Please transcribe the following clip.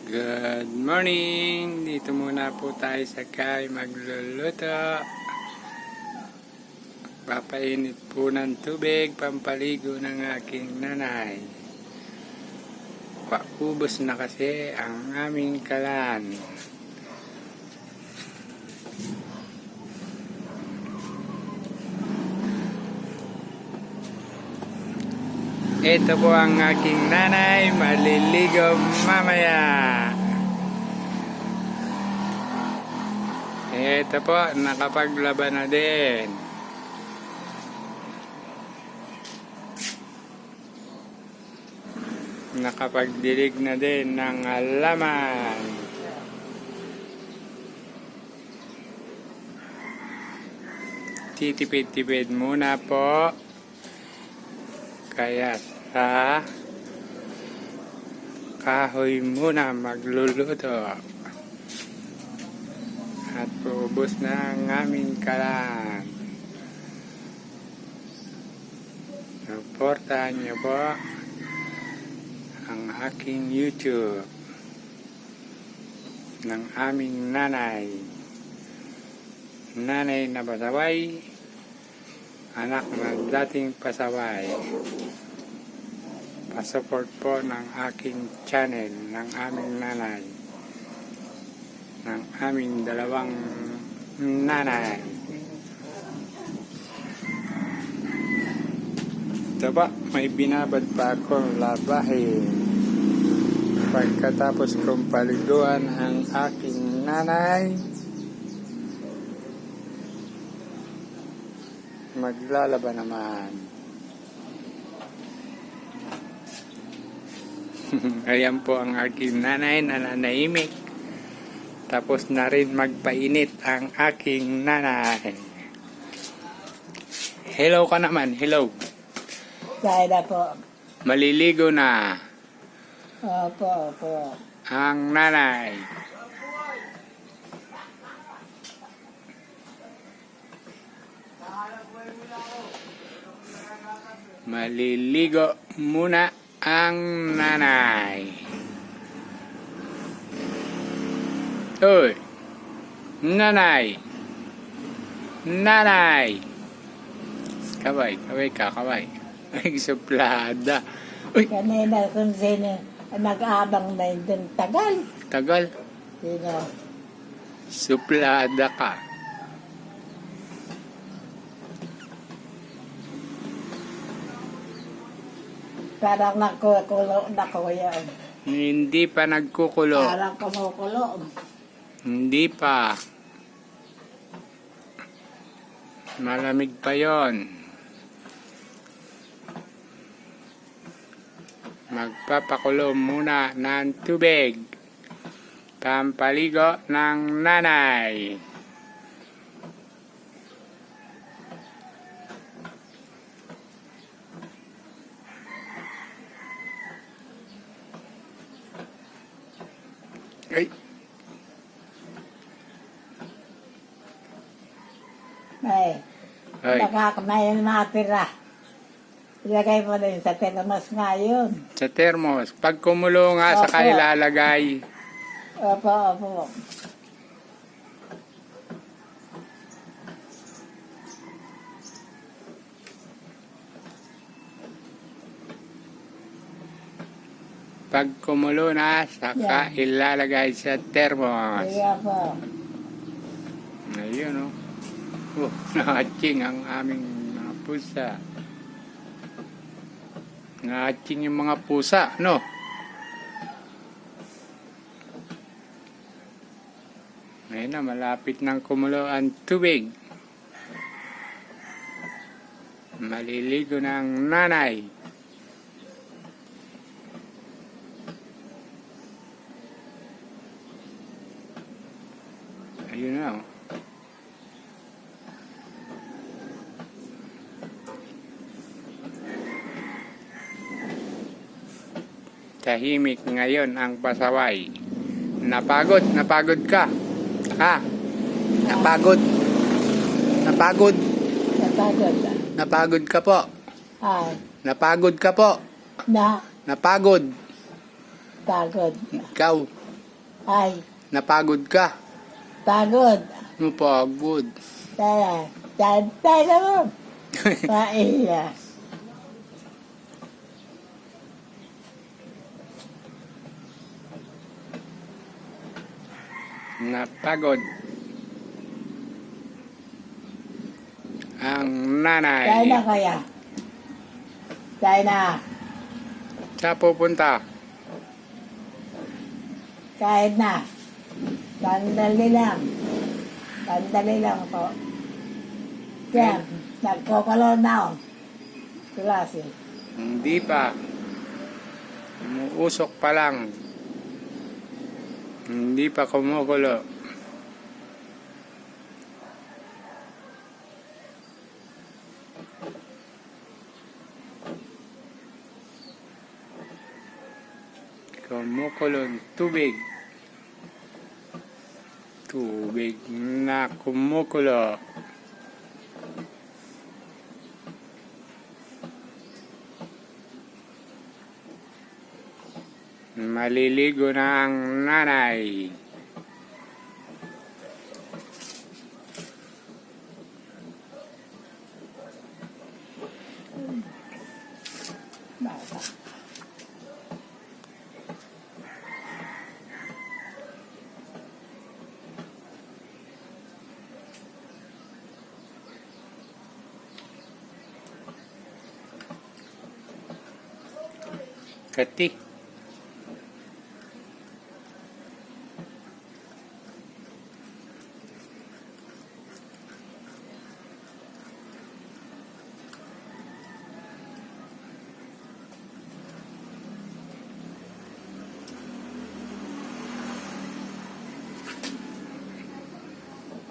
Good morning! Dito muna po tayo sa kay magluluto. Papainit po ng tubig, pampaligo ng aking nanay. Paubos na kasi ang aming kalan. Ito po ang aking nanay, maliligo mamaya. Ito po, nakapaglaba na din. Nakapagdilig na din ng halaman. Titipid-tipid muna po. Kaya sa kahoy muna magluluto. At puubos na ang aming kalan. Suportahan niyo po ang aking YouTube ng aming nanay. Nanay na pasaway, anak na dating pasaway. Pasupport po ng aking channel, ng aming nanay, ng aming dalawang nanay. Diba, may binabad pa akong labahin. Pagkatapos kong paliguan ang aking nanay, maglalaba naman. Ayan po ang aking nanay na nanahimik. Tapos na rin magpainit ang aking nanay. Hello ka naman, hello. Dahil na po. Maliligo na Opo. ang nanay. Maliligo muna ang nanay. Uy! Nanay! Nanay! Kaway ka, kaway. Ay, suplada. Uy! Kanina kung sino nag-aabang na yun. Tagal. Tagal. Sino? Suplada ka. Parang nakukulo na ko yan. Hindi pa nagkukulo. Parang kumukulo. Hindi pa. Malamig pa yon. Magpapakulo muna ng tubig. Pampaligo ng nanay. Ay. Ay. Ay. Nakakamay yung natira. Ilagay mo din sa termos ngayon. Sa thermos. Pag kumulo nga, Opo. saka ilalagay. Opo. Pag kumulo na, saka ilalagay sa thermos. Kaya po. Ayun, oh. Oh, nakaching ang aming mga pusa. Nakaching yung mga pusa, no? Ayun na, malapit ng kumulo ang tubig. Maliligo ng nanay. Ayun na, oh. Tahimik ngayon ang pasaway. Napagod ka. Ha? Napagod. Napagod. Napagod ka po. Ay. Napagod ka po. Napagod. Pagod. Ikaw. Ay, Napagod ka? pagod. Napagod. Tara, tantay na mo. Paiya. Napagod. Ang nanay. Tayo na kaya. Tayo na. Saan pupunta? Kahit na. Sandali lang. Sandali lang po. Yan. Nagkokolor na ako. Klase. Hindi pa. Umuusok pa lang. Hindi pa kumukulo. Kumukulo ang tubig. Tubig na kumukulo. Maliligo na ang nanay. Bata. Kati.